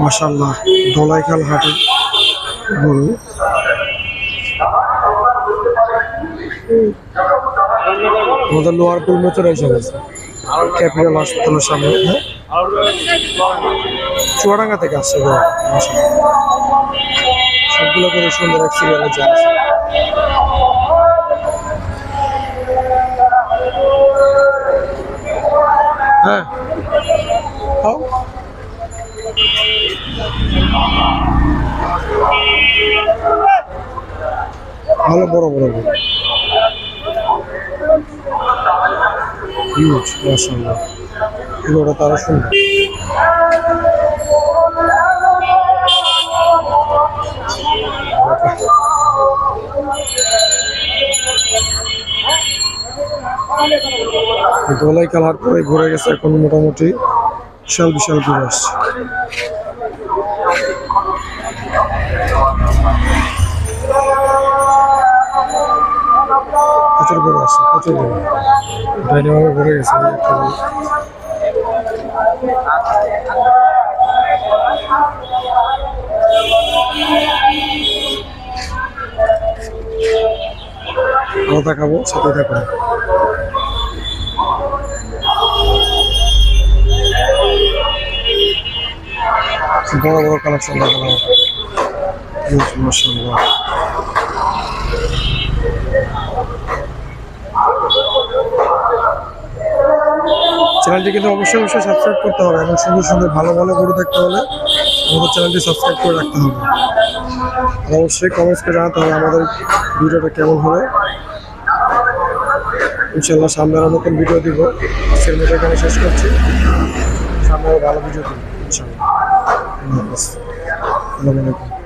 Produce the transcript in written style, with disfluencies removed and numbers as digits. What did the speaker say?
মাশাআল্লাহ দোলাইখাল হাটে গরু। আমাদের লোয়ার পুল মেচর এসে গেছে ক্যাপিটাল হাসপাতালের সামনে। হ্যাঁ, চুয়াডাঙ্গা থেকে আসছে গরু। সবগুলো করে সুন্দর এক সিরিয়ালে যায়। হ্যাঁ, ভালো বড় বড় গরু, হিউজ মাশাআল্লাহ। এগুলোটা তারা সুন্দর। দোলাই কালার করে ঘুরে গেছে, এখন মোটামুটি বিশাল বিশাল ঘুরে আসছে। প্রচুর ঘুরে আসছে, প্রচুর ঘুরে ডাইনিভাবে ঘুরে গেছে। ভালো দেখাবো, সাথে দেখো। বড় বড় কালেকশন দেখালাম। মাশাআল্লাহ। চ্যানেলটি কিন্তু অবশ্যই সাবস্ক্রাইব করতে হবে এবং সুন্দর সুন্দর ভালো ভালো গরু দেখতে হলে আমাদের চ্যানেলটি সাবস্ক্রাইব করে রাখতে হবে। আর অবশ্যই কমেন্টস করে জানাতে হবে আমাদের ভিডিওটা কেমন হলো। ইনশাআল্লাহ সামনে আরো নতুন ভিডিও দিব। আজকের মতো এখানে শেষ করছি, সামনে আরো ভালো ভিডিও দিব ইনশাআল্লাহ। আসসালামু আলাইকুম।